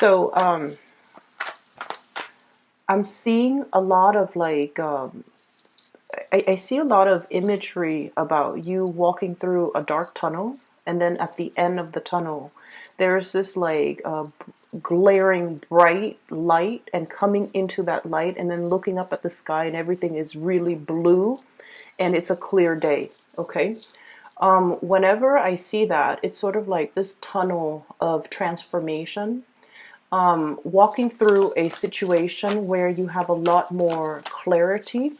So I'm seeing a lot of like I see a lot of imagery about you walking through a dark tunnel, and then at the end of the tunnel, there's this like glaring bright light, and coming into that light, and then looking up at the sky, and everything is really blue, and it's a clear day. Okay. Whenever I see that, it's sort of like this tunnel of transformation, walking through a situation where you have a lot more clarity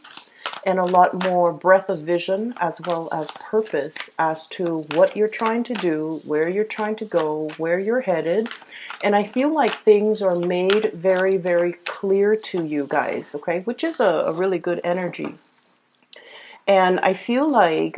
and a lot more breadth of vision, as well as purpose as to what you're trying to do, where you're trying to go, where you're headed. And I feel like things are made very, very clear to you guys, okay, which is a really good energy. And I feel like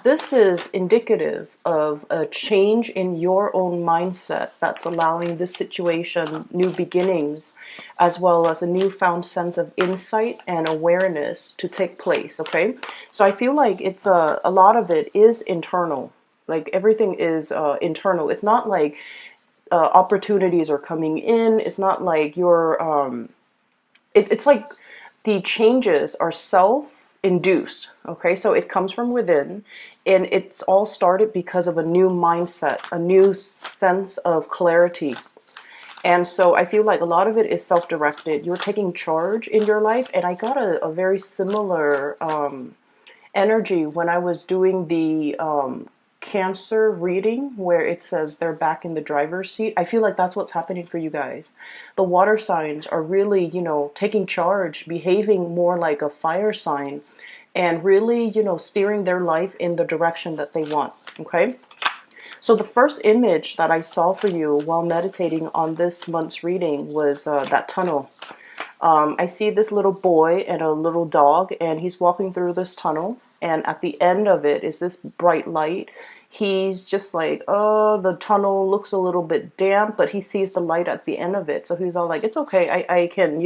this is indicative of a change in your own mindset that's allowing this situation new beginnings, as well as a newfound sense of insight and awareness to take place. Okay, so I feel like it's a lot of it is internal. Like everything is internal. It's not like opportunities are coming in. It's not like you're it's like the changes are self-induced. Okay, so it comes from within, and it's all started because of a new mindset, a new sense of clarity. And so I feel like a lot of it is self-directed. You're taking charge in your life, and I got a very similar energy when I was doing the Cancer reading, where it says they're back in the driver's seat. I feel like that's what's happening for you guys. The water signs are really, taking charge, behaving more like a fire sign, and really, steering their life in the direction that they want. Okay. So the first image that I saw for you while meditating on this month's reading was that tunnel. I see this little boy and a little dog, and he's walking through this tunnel. And at the end of it is this bright light. He's just like, oh, the tunnel looks a little bit damp, but he sees the light at the end of it. So he's all like, it's okay, I can,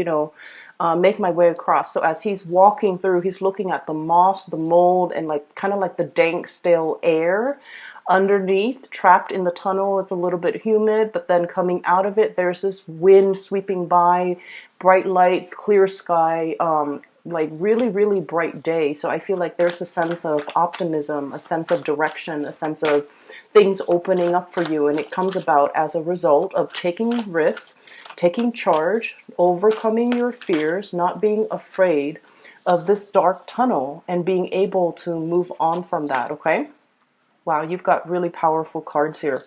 make my way across. So as he's walking through, he's looking at the moss, the mold, and like kind of like the dank, stale air underneath, trapped in the tunnel. It's a little bit humid, but then coming out of it, there's this wind sweeping by, bright lights, clear sky, like really, really bright day. So I feel like there's a sense of optimism, a sense of direction, a sense of things opening up for you. And it comes about as a result of taking risks, taking charge, overcoming your fears, not being afraid of this dark tunnel, and being able to move on from that. Okay. Wow, you've got really powerful cards here.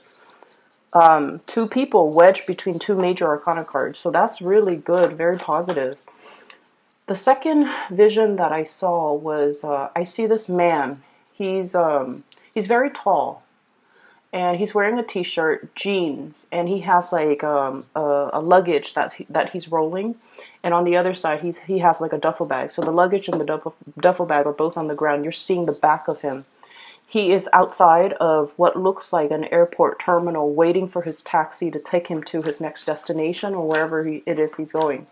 Two people wedged between two major arcana cards. So that's really good, very positive. The second vision that I saw was I see this man. He's very tall, and he's wearing a t-shirt, jeans, and he has like a luggage that he's rolling, and on the other side he has like a duffel bag. So the luggage and the duffel bag are both on the ground. You're seeing the back of him. He is outside of what looks like an airport terminal, waiting for his taxi to take him to his next destination, or wherever it is he's going.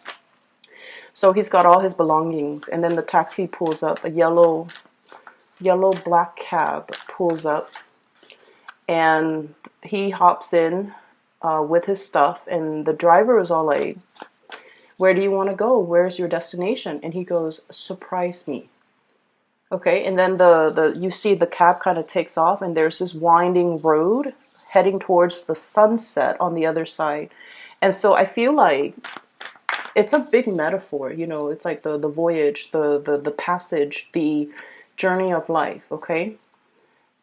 So he's got all his belongings, and then the taxi pulls up. A yellow black cab pulls up, and he hops in with his stuff, and the driver is all like, where do you want to go? Where's your destination? And he goes, surprise me. Okay, and then you see the cab kind of takes off, and there's this winding road heading towards the sunset on the other side. And so I feel like it's a big metaphor, it's like the voyage, the passage, the journey of life, okay?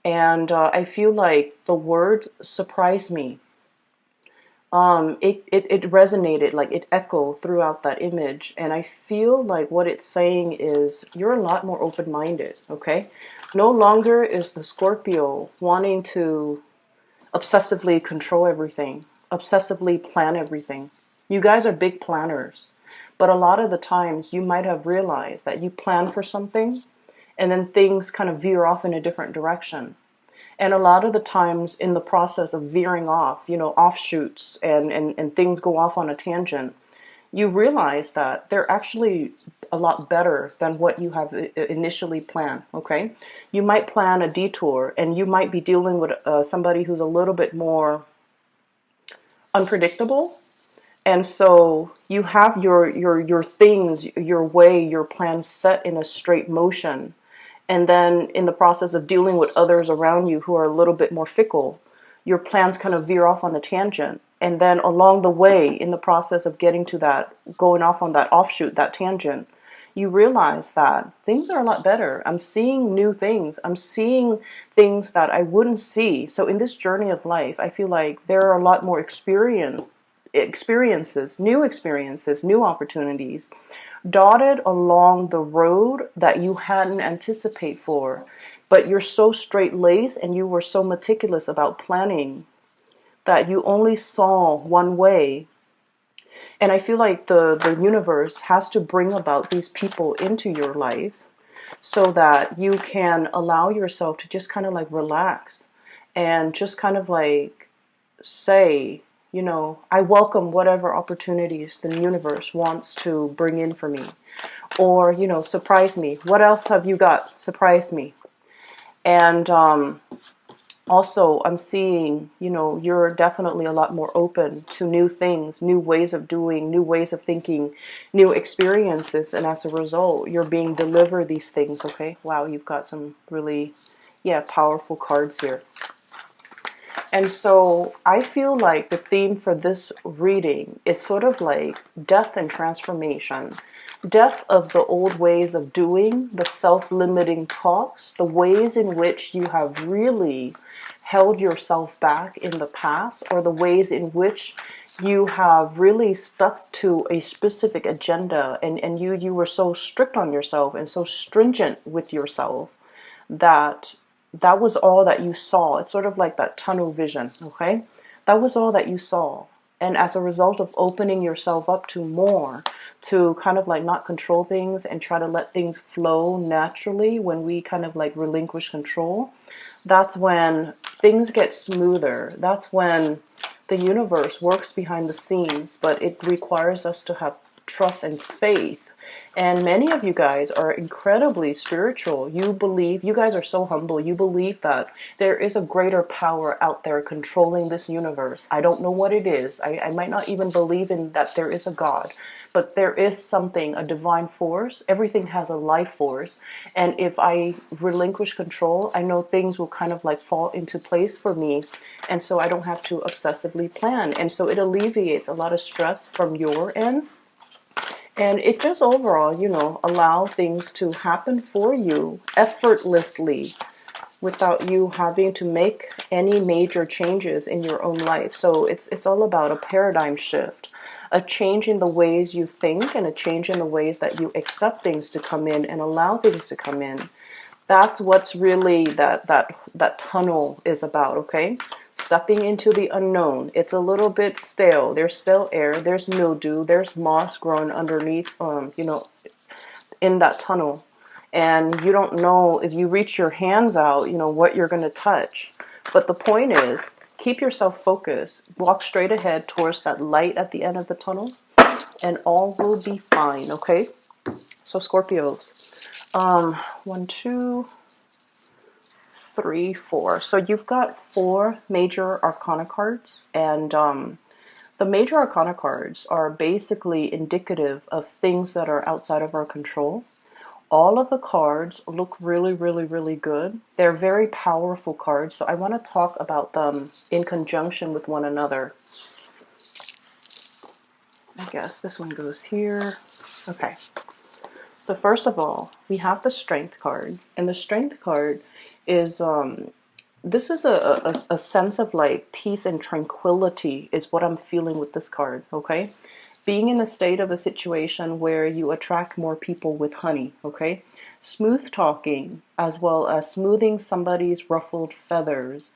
And I feel like the words surprise me. It resonated, like it echoed throughout that image, and I feel like what it's saying is you're a lot more open-minded, okay? No longer is the Scorpio wanting to obsessively control everything, obsessively plan everything. You guys are big planners, but a lot of the times you might have realized that you plan for something, and then things kind of veer off in a different direction. And a lot of the times in the process of veering off, offshoots and things go off on a tangent, you realize that they're actually a lot better than what you have initially planned, okay? You might plan a detour, and you might be dealing with somebody who's a little bit more unpredictable. And so you have your things, your way, your plan set in a straight motion. And then in the process of dealing with others around you who are a little bit more fickle, your plans kind of veer off on a tangent. And then along the way, in the process of getting to that, going off on that offshoot, that tangent, you realize that things are a lot better. I'm seeing new things. I'm seeing things that I wouldn't see. So in this journey of life, I feel like there are a lot more experiences, new opportunities dotted along the road that you hadn't anticipated for. But you're so straight-laced and you were so meticulous about planning that you only saw one way. And I feel like the universe has to bring about these people into your life so that you can allow yourself to just kind of like relax and just kind of like say, you know, I welcome whatever opportunities the universe wants to bring in for me. Or, you know, surprise me. What else have you got? Surprise me. And also, I'm seeing, you know, you're definitely a lot more open to new things, new ways of doing, new ways of thinking, new experiences. And as a result, you're being delivered these things, okay? Wow, you've got some really, yeah, powerful cards here. And so I feel like the theme for this reading is sort of like death and transformation. Death of the old ways of doing, the self-limiting talks, the ways in which you have really held yourself back in the past, or the ways in which you have really stuck to a specific agenda, and you were so strict on yourself and so stringent with yourself that that was all that you saw. It's sort of like that tunnel vision, okay? That was all that you saw. And as a result of opening yourself up to more, to kind of like not control things and try to let things flow naturally, when we kind of like relinquish control, that's when things get smoother. That's when the universe works behind the scenes, but it requires us to have trust and faith. And many of you guys are incredibly spiritual. You believe, you guys are so humble. You believe that there is a greater power out there controlling this universe. I don't know what it is. I might not even believe in that there is a God, but there is something, a divine force. Everything has a life force. And if I relinquish control, I know things will kind of like fall into place for me. And so I don't have to obsessively plan. And so it alleviates a lot of stress from your end. And it just overall, you know, allow things to happen for you effortlessly without you having to make any major changes in your own life. So it's all about a paradigm shift, a change in the ways you think, and a change in the ways that you accept things to come in and allow things to come in. That's what's really that tunnel is about, okay? Stepping into the unknown. It's a little bit stale. There's still air. There's mildew. There's moss growing underneath, you know, in that tunnel. And you don't know if you reach your hands out, you know, what you're going to touch. But the point is, keep yourself focused. Walk straight ahead towards that light at the end of the tunnel, and all will be fine, okay? So Scorpios, 1, 2, 3, 4. So you've got 4 major arcana cards, and the major arcana cards are basically indicative of things that are outside of our control. All of the cards look really, really, really good. They're very powerful cards, so I want to talk about them in conjunction with one another. I guess this one goes here. Okay. So first of all, we have the Strength card, and the Strength card is this is a sense of like peace and tranquility is what I'm feeling with this card, okay? Being in a state of a situation where you attract more people with honey, okay? Smooth talking, as well as smoothing somebody's ruffled feathers.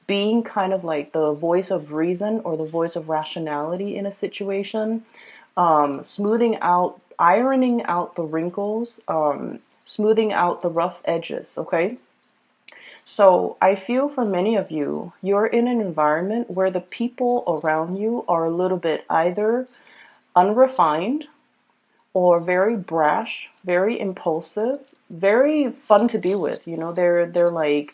Being kind of like the voice of reason or the voice of rationality in a situation. Smoothing out, ironing out the wrinkles, smoothing out the rough edges, okay? So I feel for many of you, you're in an environment where the people around you are a little bit either unrefined, or very brash, very impulsive, very fun to be with. You know, they're like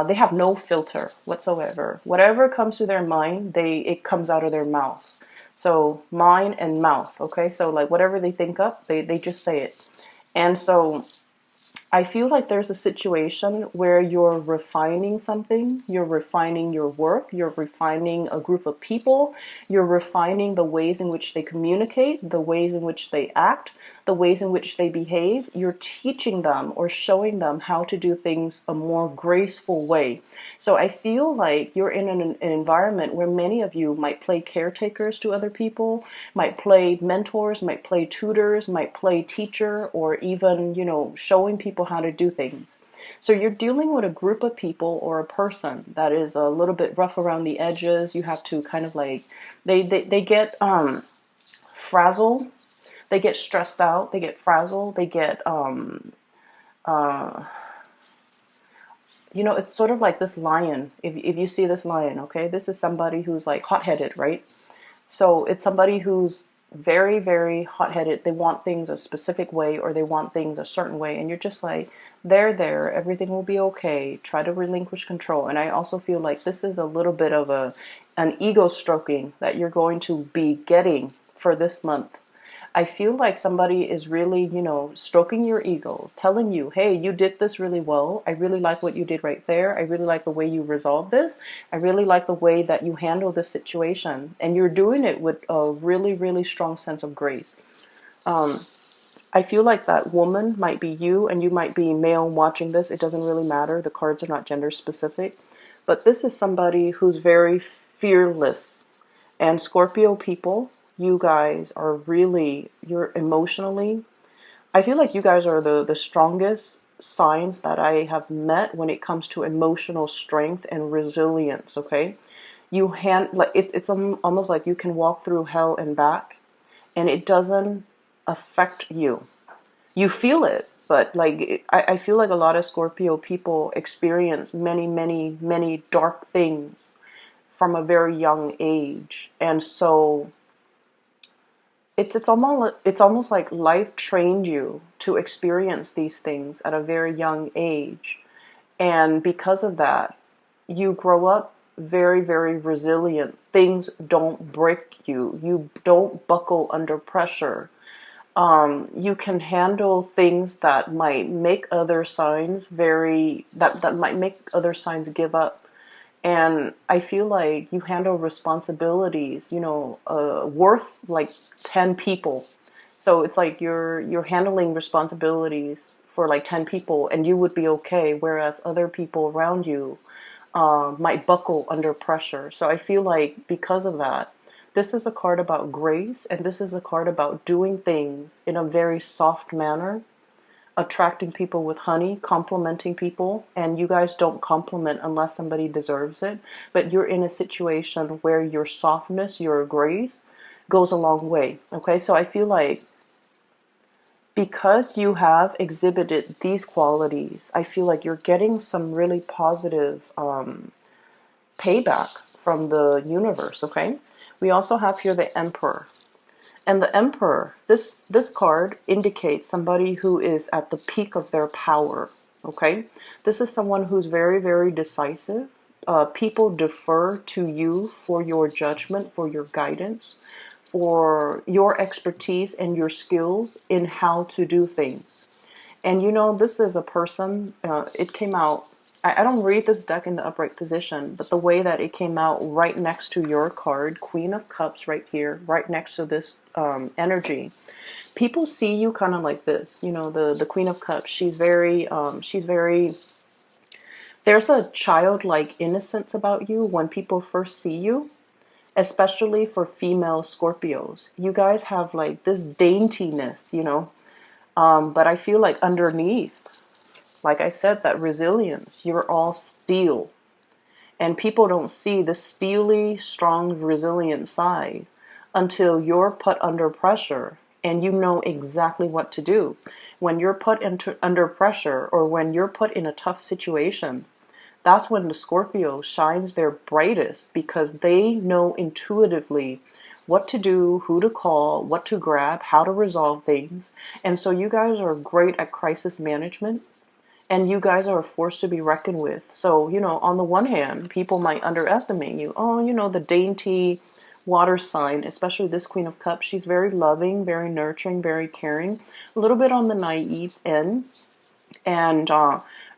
they have no filter whatsoever. Whatever comes to their mind, it comes out of their mouth. So mind and mouth, okay? So like whatever they think up, they just say it. And so I feel like there's a situation where you're refining something, you're refining your work, you're refining a group of people, you're refining the ways in which they communicate, the ways in which they act, the ways in which they behave. You're teaching them or showing them how to do things a more graceful way. So I feel like you're in an environment where many of you might play caretakers to other people, might play mentors, might play tutors, might play teacher, or even, you know, showing people how to do things. So you're dealing with a group of people or a person that is a little bit rough around the edges. You have to kind of like, they get frazzled, they get stressed out, they get frazzled, they get uh, you know, it's sort of like this lion. If you see this lion, okay, this is somebody who's like hot-headed, right? So it's somebody who's very, very hot-headed. They want things a specific way, or they want things a certain way. And you're just like, there, everything will be okay. Try to relinquish control. And I also feel like this is a little bit of an ego stroking that you're going to be getting for this month. I feel like somebody is really, you know, stroking your ego, telling you, hey, you did this really well. I really like what you did right there. I really like the way you resolved this. I really like the way that you handle this situation. And you're doing it with a really, really strong sense of grace. I feel like that woman might be you, and you might be male watching this. It doesn't really matter. The cards are not gender specific. But this is somebody who's very fearless. And Scorpio people, you guys are really, you're emotionally, I feel like you guys are the strongest signs that I have met when it comes to emotional strength and resilience, okay? Like it's almost like you can walk through hell and back, and it doesn't affect you. You feel it, but like I feel like a lot of Scorpio people experience many, many, many dark things from a very young age. And so it's almost like life trained you to experience these things at a very young age. And because of that, you grow up very, very resilient. Things don't break you. You don't buckle under pressure. You can handle things that might make other signs that might make other signs give up. And I feel like you handle responsibilities, you know, worth like 10 people. So it's like you're handling responsibilities for like 10 people, and you would be okay, whereas other people around you might buckle under pressure. So I feel like because of that, this is a card about grace, and this is a card about doing things in a very soft manner, attracting people with honey, complimenting people. And you guys don't compliment unless somebody deserves it, but you're in a situation where your softness, your grace goes a long way. Okay, so I feel like because you have exhibited these qualities, I feel like you're getting some really positive payback from the universe. Okay, we also have here the Emperor. And the Emperor, this card indicates somebody who is at the peak of their power, okay? This is someone who's very, very decisive. People defer to you for your judgment, for your guidance, for your expertise and your skills in how to do things. And you know, this is a person, it came out, I don't read this deck in the upright position, but the way that it came out right next to your card, Queen of Cups right here, right next to this energy, people see you kind of like this. You know, the Queen of Cups, she's very, there's a childlike innocence about you when people first see you, especially for female Scorpios. You guys have like this daintiness, you know, but I feel like underneath, like I said, that resilience, you're all steel. And people don't see the steely, strong, resilient side until you're put under pressure and you know exactly what to do. When you're put under pressure, or when you're put in a tough situation, that's when the Scorpio shines their brightest, because they know intuitively what to do, who to call, what to grab, how to resolve things. And so you guys are great at crisis management, and you guys are a force to be reckoned with. So, on the one hand, people might underestimate you. Oh, the dainty water sign, especially this Queen of Cups, she's very loving, very nurturing, very caring, a little bit on the naive end, and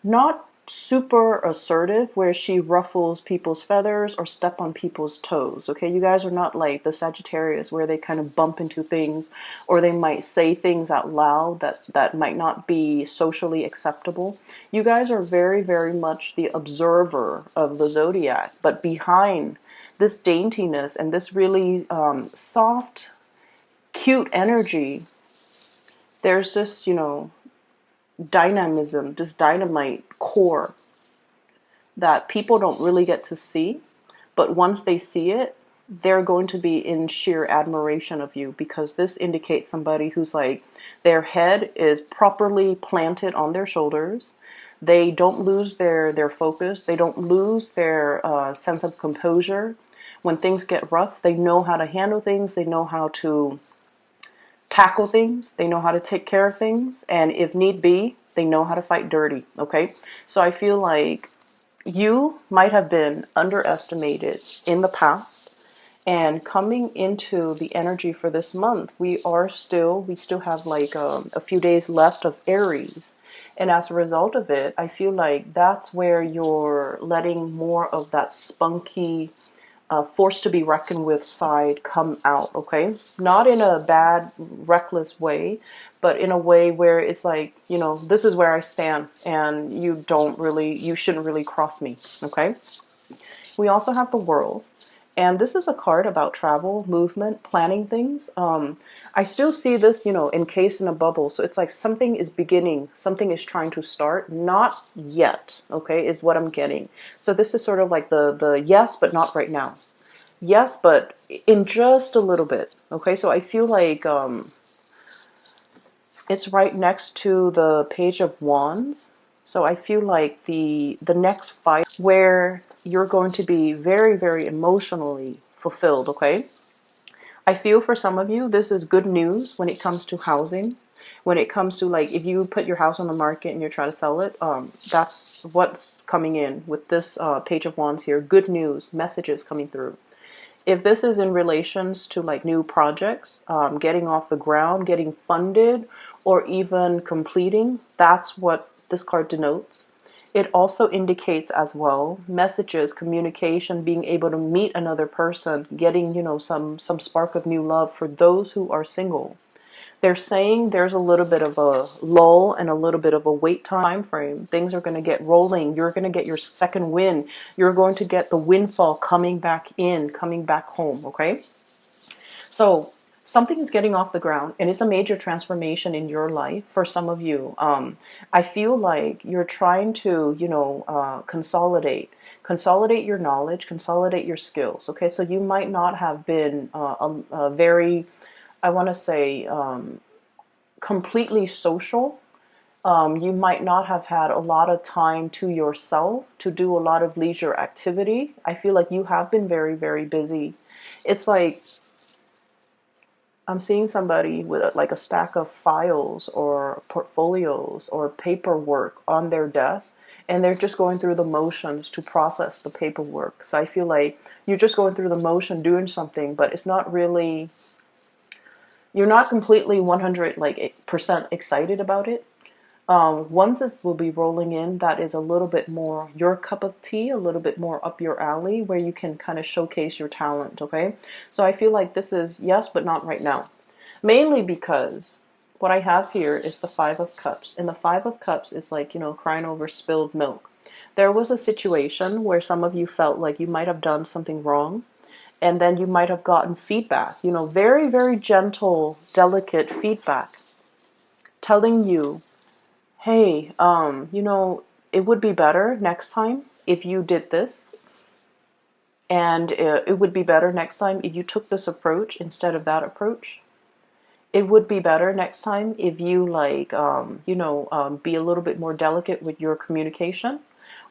not super assertive where she ruffles people's feathers or step on people's toes. Okay, you guys are not like the Sagittarius where they kind of bump into things, or they might say things out loud that might not be socially acceptable. You guys are very, very much the observer of the zodiac, but behind this daintiness and this really soft, cute energy, there's this, dynamism, this dynamite core that people don't really get to see, but once they see it, they're going to be in sheer admiration of you, because this indicates somebody who's like, their head is properly planted on their shoulders. They don't lose their focus. They don't lose their sense of composure. When things get rough, they know how to handle things. They know how to tackle things, they know how to take care of things, and if need be, they know how to fight dirty, okay? So I feel like you might have been underestimated in the past, and coming into the energy for this month, we still have like a few days left of Aries. And as a result of it, I feel like that's where you're letting more of that spunky, force to be reckoned with side come out, okay? Not in a bad, reckless way, but in a way where it's like, this is where I stand, and you shouldn't really cross me, okay? We also have the World, and this is a card about travel, movement, planning things. I still see this, encased in a bubble. So it's like something is beginning, something is trying to start, not yet, okay, is what I'm getting. So this is sort of like the yes, but not right now. Yes, but in just a little bit, okay? So I feel like it's right next to the Page of Wands. So I feel like the next fight where you're going to be very, very emotionally fulfilled, okay? I feel for some of you, this is good news when it comes to housing. When it comes to, like, if you put your house on the market and you're trying to sell it, that's what's coming in with this Page of Wands here. Good news, messages coming through. If this is in relations to like new projects, getting off the ground, getting funded, or even completing, that's what this card denotes. It also indicates as well messages, communication, being able to meet another person, getting, some spark of new love for those who are single. They're saying there's a little bit of a lull and a little bit of a wait time frame. Things are going to get rolling. You're going to get your second win. You're going to get the windfall coming back in, coming back home, okay? So something is getting off the ground, and it's a major transformation in your life for some of you. I feel like you're trying to, consolidate your knowledge, consolidate your skills, okay? So you might not have been a very, I want to say, completely social. You might not have had a lot of time to yourself to do a lot of leisure activity. I feel like you have been very, very busy. It's like I'm seeing somebody with like a stack of files or portfolios or paperwork on their desk, and they're just going through the motions to process the paperwork. So I feel like you're just going through the motion doing something, but it's not really, you're not completely 100 like percent excited about it. Once this will be rolling in, that is a little bit more your cup of tea, a little bit more up your alley, where you can kind of showcase your talent, okay? So I feel like this is yes, but not right now. Mainly because what I have here is the Five of Cups. And the Five of Cups is like, crying over spilled milk. There was a situation where some of you felt like you might have done something wrong, and then you might have gotten feedback, very, very gentle, delicate feedback telling you, hey, it would be better next time if you did this. And it would be better next time if you took this approach instead of that approach. It would be better next time if you be a little bit more delicate with your communication.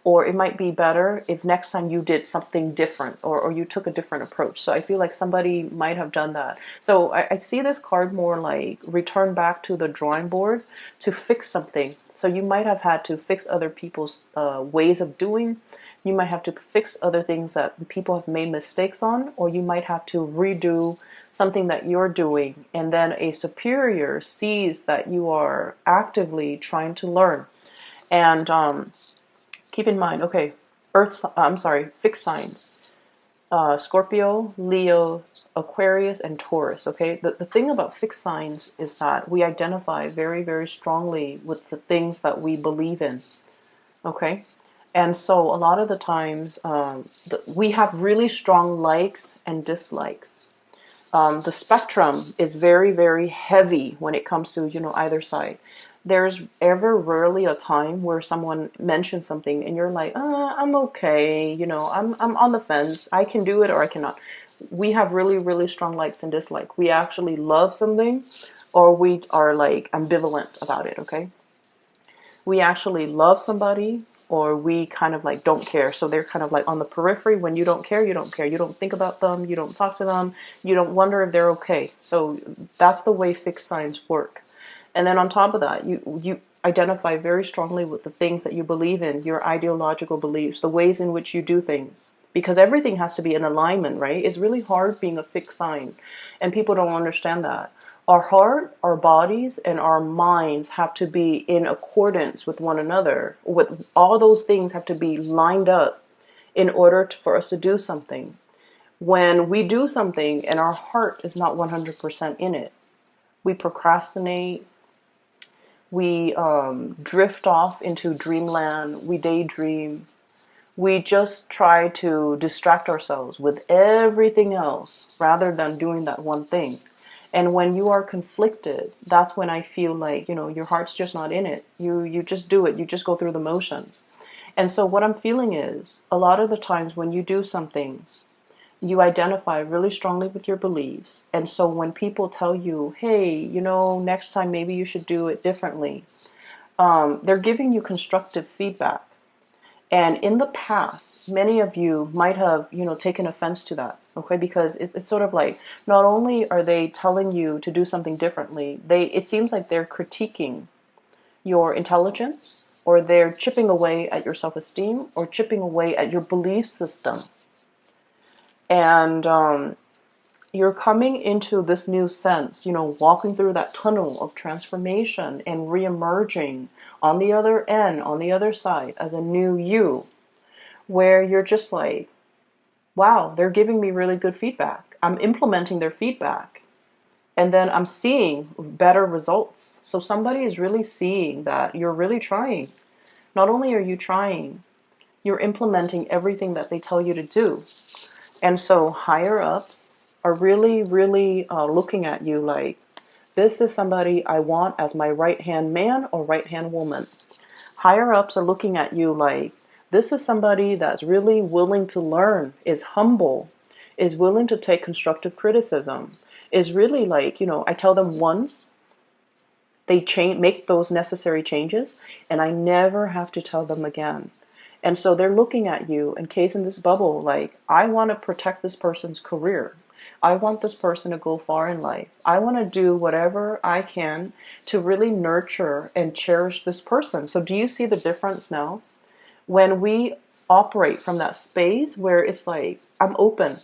Or it might be better if next time you did something different, or you took a different approach. So I feel like somebody might have done that. So I see this card more like return back to the drawing board to fix something. So you might have had to fix other people's ways of doing. You might have to fix other things that people have made mistakes on, or you might have to redo something that you're doing, and then a superior sees that you are actively trying to learn. And keep in mind, okay, fixed signs. Scorpio, Leo, Aquarius, and Taurus, okay? The thing about fixed signs is that we identify very, very strongly with the things that we believe in, okay? And so a lot of the times, we have really strong likes and dislikes. The spectrum is very, very heavy when it comes to, either side. There's ever rarely a time where someone mentions something and you're like, I'm okay, I'm on the fence. I can do it or I cannot. We have really, really strong likes and dislikes. We actually love something, or we are like ambivalent about it, okay? We actually love somebody, or we kind of like don't care. So they're kind of like on the periphery. When you don't care, you don't care. You don't think about them. You don't talk to them. You don't wonder if they're okay. So that's the way fixed signs work. And then on top of that, you identify very strongly with the things that you believe in, your ideological beliefs, the ways in which you do things. Because everything has to be in alignment, right? It's really hard being a fixed sign. And people don't understand that. Our heart, our bodies, and our minds have to be in accordance with one another. With all those things have to be lined up in order for us to do something. When we do something and our heart is not 100% in it, we procrastinate, we drift off into dreamland, we daydream, we just try to distract ourselves with everything else rather than doing that one thing. And when you are conflicted, that's when I feel like, your heart's just not in it. You just do it. You just go through the motions. And so what I'm feeling is a lot of the times when you do something, you identify really strongly with your beliefs. And so when people tell you, hey, next time maybe you should do it differently, they're giving you constructive feedback. And in the past, many of you might have, taken offense to that, okay? Because it's sort of like, not only are they telling you to do something differently, it seems like they're critiquing your intelligence, or they're chipping away at your self-esteem, or chipping away at your belief system. And you're coming into this new sense, walking through that tunnel of transformation and re-emerging on the other end, on the other side, as a new you, where you're just like, wow, they're giving me really good feedback. I'm implementing their feedback. And then I'm seeing better results. So somebody is really seeing that you're really trying. Not only are you trying, you're implementing everything that they tell you to do. And so higher ups are really, really looking at you like, this is somebody I want as my right-hand man or right-hand woman. Higher ups are looking at you like, this is somebody that's really willing to learn, is humble, is willing to take constructive criticism, is really like, I tell them once, they make those necessary changes, and I never have to tell them again. And so they're looking at you, encased this bubble, like, I want to protect this person's career. I want this person to go far in life. I want to do whatever I can to really nurture and cherish this person. So do you see the difference now? When we operate from that space where it's like, I'm open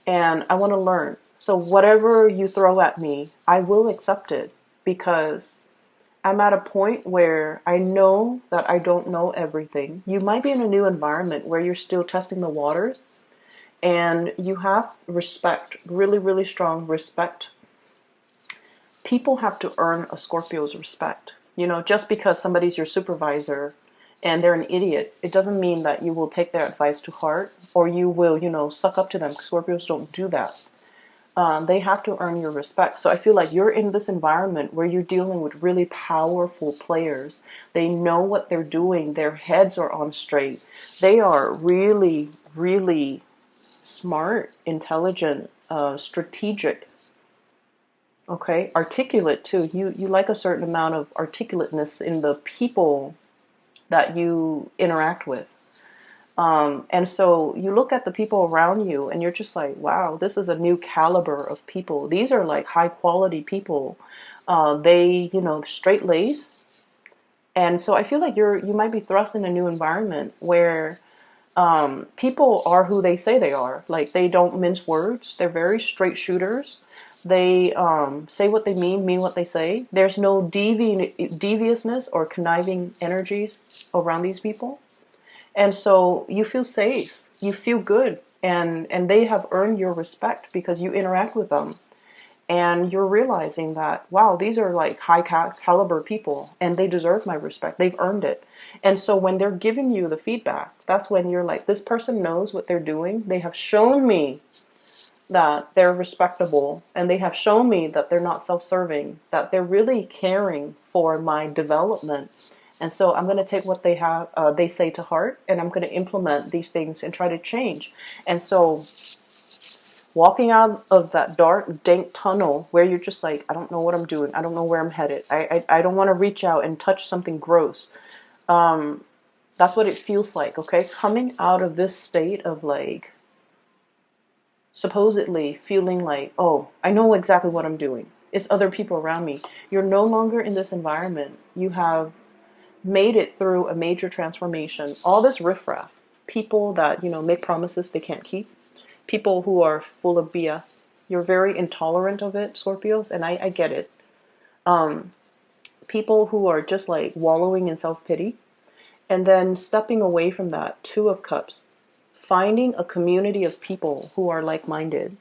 and I want to learn. So whatever you throw at me, I will accept it, because I'm at a point where I know that I don't know everything. You might be in a new environment where you're still testing the waters, and you have respect, really, really strong respect. People have to earn a Scorpio's respect. Just because somebody's your supervisor and they're an idiot, it doesn't mean that you will take their advice to heart, or you will, suck up to them. Scorpios don't do that. They have to earn your respect. So I feel like you're in this environment where you're dealing with really powerful players. They know what they're doing. Their heads are on straight. They are really, really smart, intelligent, strategic. Okay, articulate too. You like a certain amount of articulateness in the people that you interact with. And so you look at the people around you and you're just like, wow, this is a new caliber of people. These are like high quality people. They, straight lace. And so I feel like you might be thrust in a new environment where people are who they say they are. Like, they don't mince words. They're very straight shooters. They say what they mean what they say. There's no deviousness or conniving energies around these people. And so you feel safe, you feel good, and they have earned your respect because you interact with them. And you're realizing that, wow, these are like high caliber people and they deserve my respect. They've earned it. And so when they're giving you the feedback, that's when you're like, this person knows what they're doing. They have shown me that they're respectable, and they have shown me that they're not self-serving, that they're really caring for my development. And so I'm going to take what they say to heart, and I'm going to implement these things and try to change. And so walking out of that dark, dank tunnel where you're just like, I don't know what I'm doing. I don't know where I'm headed. I don't want to reach out and touch something gross. That's what it feels like, okay? Coming out of this state of like, supposedly feeling like, oh, I know exactly what I'm doing. It's other people around me. You're no longer in this environment. You have made it through a major transformation. All this riffraff, people that, make promises they can't keep, people who are full of BS. You're very intolerant of it, Scorpios, and I get it. People who are just like wallowing in self-pity, and then stepping away from that, Two of Cups, finding a community of people who are like-minded,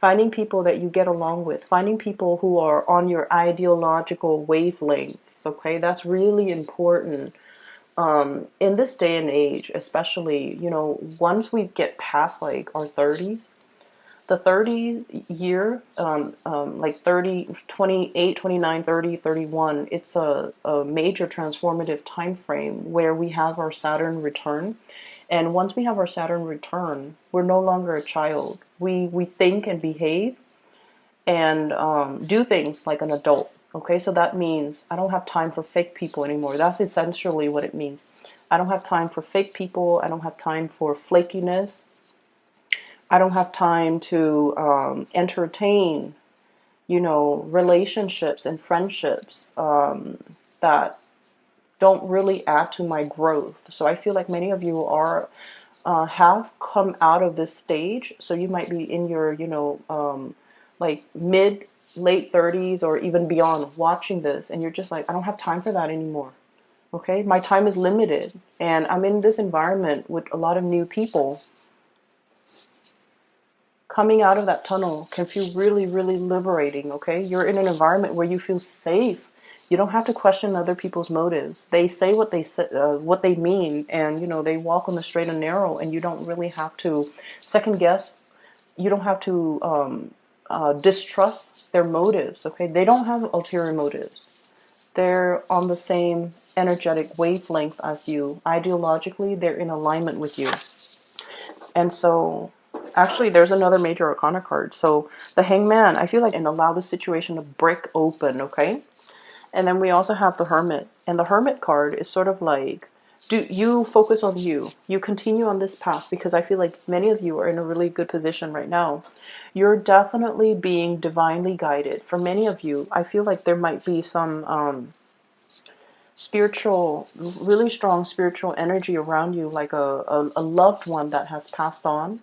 finding people that you get along with, finding people who are on your ideological wavelength, okay? That's really important. In this day and age, especially, once we get past like our 30s, the 30 year, like 30, 28, 29, 30, 31, it's a major transformative time frame where we have our Saturn return. And once we have our Saturn return, we're no longer a child. We think and behave and do things like an adult. Okay, so that means I don't have time for fake people anymore. That's essentially what it means. I don't have time for fake people. I don't have time for flakiness. I don't have time to entertain, relationships and friendships that don't really add to my growth. So I feel like many of you are have come out of this stage. So you might be in your, like mid, late 30s or even beyond watching this, and you're just like, I don't have time for that anymore. Okay, my time is limited, and I'm in this environment with a lot of new people. Coming out of that tunnel can feel really, really liberating, okay? You're in an environment where you feel safe. You don't have to question other people's motives. They say what they say, what they mean, and they walk on the straight and narrow, and you don't really have to second guess. You don't have to distrust their motives, okay? They don't have ulterior motives. They're on the same energetic wavelength as you. Ideologically, they're in alignment with you. And so, actually, there's another major arcana card. So the Hangman, I feel like, and allow the situation to break open, okay? And then we also have the Hermit. And the Hermit card is sort of like, do you focus on you? You continue on this path, because I feel like many of you are in a really good position right now. You're definitely being divinely guided. For many of you, I feel like there might be some spiritual, really strong spiritual energy around you, like a loved one that has passed on.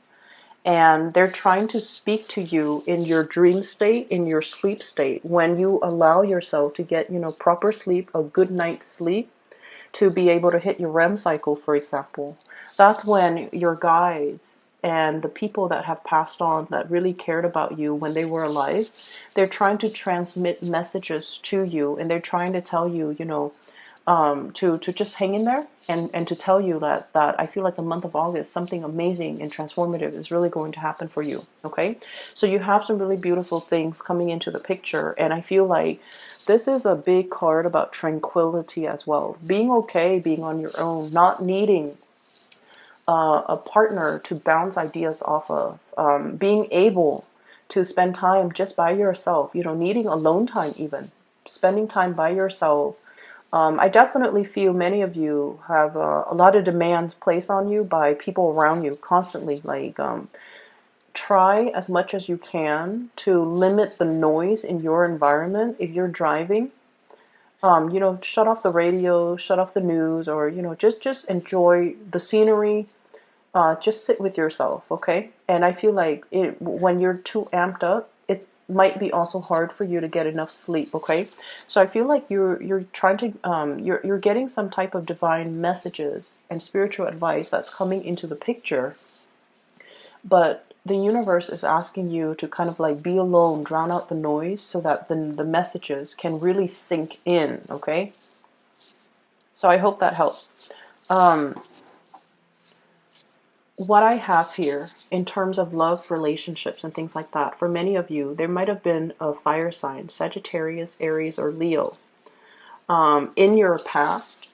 And they're trying to speak to you in your dream state, in your sleep state, when you allow yourself to get, proper sleep, a good night's sleep, to be able to hit your REM cycle, for example. That's when your guides and the people that have passed on that really cared about you when they were alive, they're trying to transmit messages to you, and they're trying to tell you, to just hang in there, and to tell you that I feel like the month of August, something amazing and transformative is really going to happen for you, okay? So you have some really beautiful things coming into the picture, and I feel like this is a big card about tranquility as well. Being okay, being on your own, not needing a partner to bounce ideas off of, being able to spend time just by yourself, needing alone time even, spending time by yourself, I definitely feel many of you have a lot of demands placed on you by people around you constantly. Like, try as much as you can to limit the noise in your environment. If you're driving, shut off the radio, shut off the news, or, just enjoy the scenery. Just sit with yourself, okay? And I feel like when you're too amped up, it might be also hard for you to get enough sleep, okay? So I feel like you're trying to you're getting some type of divine messages and spiritual advice that's coming into the picture, but the universe is asking you to kind of like be alone, drown out the noise, so that the messages can really sink in, okay? So I hope that helps. Um, what I have here in terms of love, relationships, and things like that, for many of you, there might have been a fire sign, Sagittarius, Aries, or Leo, in your past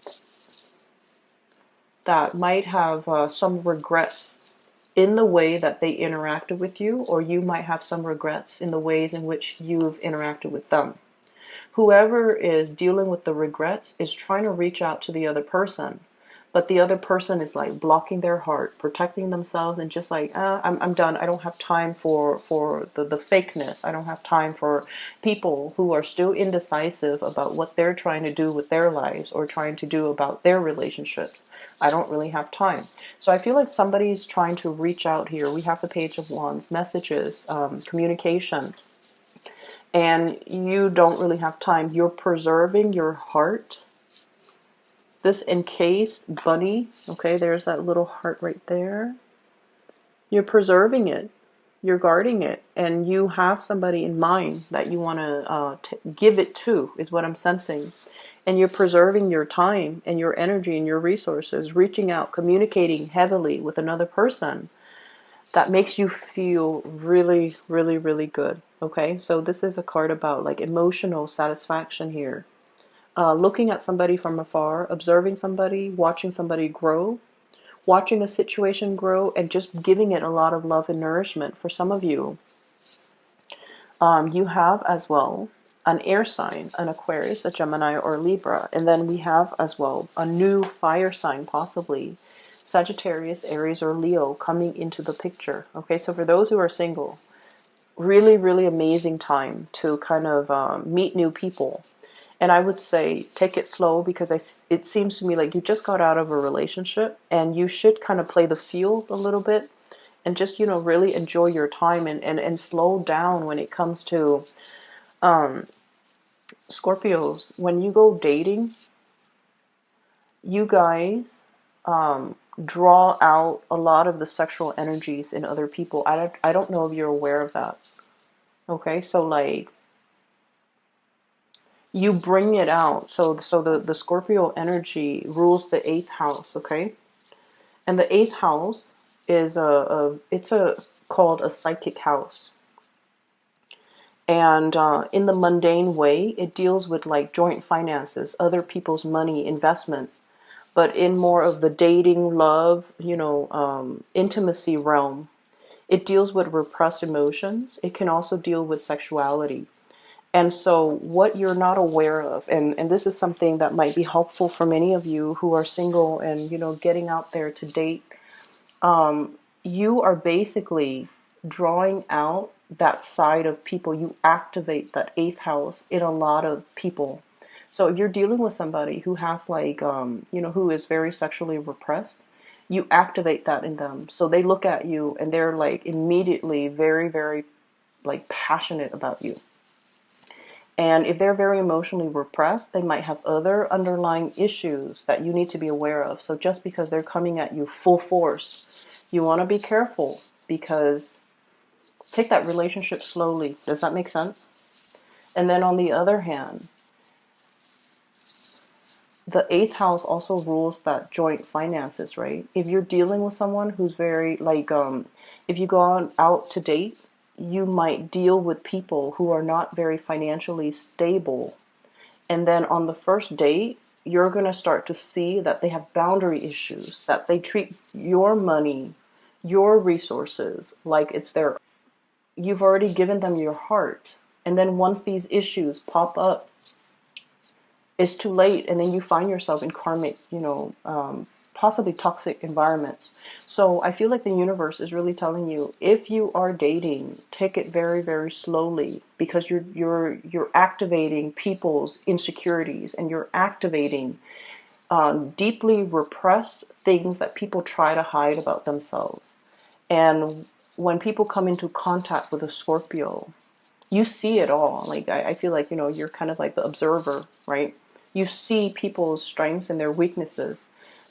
that might have some regrets in the way that they interacted with you, or you might have some regrets in the ways in which you've interacted with them. Whoever is dealing with the regrets is trying to reach out to the other person, but the other person is like blocking their heart, protecting themselves, and just like, I'm done. I don't have time for the fakeness. I don't have time for people who are still indecisive about what they're trying to do with their lives or trying to do about their relationships. I don't really have time. So I feel like somebody's trying to reach out here. We have the Page of Wands, messages, communication, and you don't really have time. You're preserving your heart. This encased bunny, okay, there's that little heart right there. You're preserving it. You're guarding it. And you have somebody in mind that you want to give it to, is what I'm sensing. And you're preserving your time and your energy and your resources, reaching out, communicating heavily with another person that makes you feel really, really, really good. Okay, so this is a card about like emotional satisfaction here. Looking at somebody from afar, observing somebody, watching somebody grow, watching a situation grow, and just giving it a lot of love and nourishment. For some of you, you have as well an air sign, an Aquarius, a Gemini, or a Libra. And then we have as well a new fire sign, possibly Sagittarius, Aries, or Leo coming into the picture. Okay, so for those who are single, really, really amazing time to kind of meet new people. And I would say take it slow, because it seems to me like you just got out of a relationship and you should kind of play the field a little bit and just, really enjoy your time and slow down when it comes to Scorpios. When you go dating, you guys draw out a lot of the sexual energies in other people. I don't know if you're aware of that. Okay, so like you bring it out. So the Scorpio energy rules the eighth house, okay? And the eighth house is it's called a psychic house. And in the mundane way, it deals with like joint finances, other people's money, investment. But in more of the dating, love, intimacy realm, it deals with repressed emotions. It can also deal with sexuality. And so what you're not aware of, and this is something that might be helpful for many of you who are single and, getting out there to date, you are basically drawing out that side of people. You activate that eighth house in a lot of people. So if you're dealing with somebody who has like, who is very sexually repressed, you activate that in them. So they look at you and they're like immediately very, very like passionate about you. And if they're very emotionally repressed, they might have other underlying issues that you need to be aware of. So just because they're coming at you full force, you want to be careful, because take that relationship slowly. Does that make sense? And then on the other hand, the eighth house also rules that joint finances, right? If you're dealing with someone who's very like, if you go out to date, you might deal with people who are not very financially stable. And then on the first date, you're going to start to see that they have boundary issues, that they treat your money, your resources like it's their. You've already given them your heart. And then once these issues pop up, it's too late, and then you find yourself in karmic, possibly toxic environments. So I feel like the universe is really telling you, if you are dating, take it very, very slowly, because you're activating people's insecurities, and you're activating deeply repressed things that people try to hide about themselves. And when people come into contact with a Scorpio, you see it all. Like, I feel like, you're kind of like the observer, right? You see people's strengths and their weaknesses.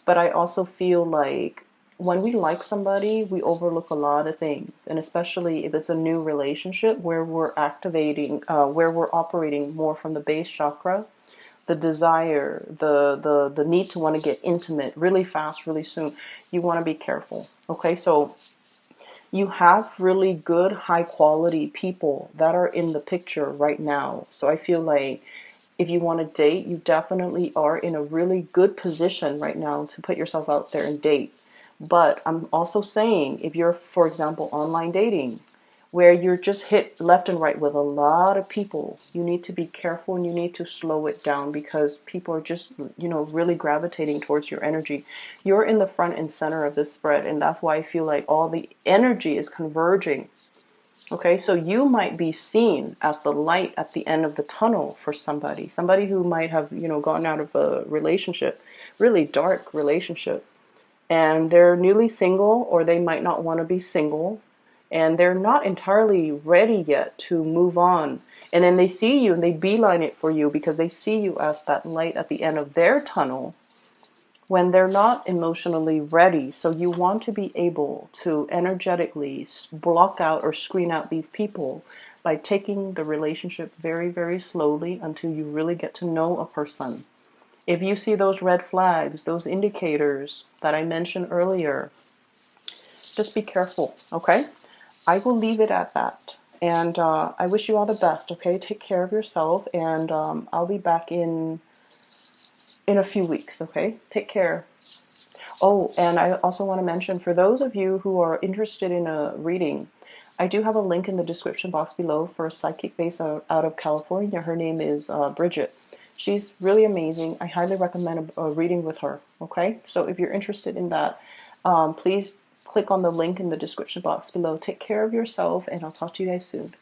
But I also feel like when we like somebody, we overlook a lot of things. And especially if it's a new relationship where we're activating, where we're operating more from the base chakra, the desire, the need to want to get intimate really fast, really soon, you want to be careful. Okay, so you have really good, high quality people that are in the picture right now. So I feel like if you want to date, you definitely are in a really good position right now to put yourself out there and date. But I'm also saying, if you're, for example, online dating, where you're just hit left and right with a lot of people, you need to be careful, and you need to slow it down, because people are just, really gravitating towards your energy. You're in the front and center of this spread, and that's why I feel like all the energy is converging. Okay, so you might be seen as the light at the end of the tunnel for somebody who might have, gotten out of a relationship, really dark relationship, and they're newly single, or they might not want to be single, and they're not entirely ready yet to move on. And then they see you and they beeline it for you, because they see you as that light at the end of their tunnel when they're not emotionally ready. So you want to be able to energetically block out or screen out these people by taking the relationship very, very slowly until you really get to know a person. If you see those red flags, those indicators that I mentioned earlier, just be careful, okay? I will leave it at that. And I wish you all the best, okay? Take care of yourself, and I'll be back in a few weeks, okay? Take care. Oh, and I also want to mention, for those of you who are interested in a reading, I do have a link in the description box below for a psychic based out of California. Her name is Bridget. She's really amazing. I highly recommend a reading with her, okay? So if you're interested in that, please click on the link in the description box below. Take care of yourself, and I'll talk to you guys soon.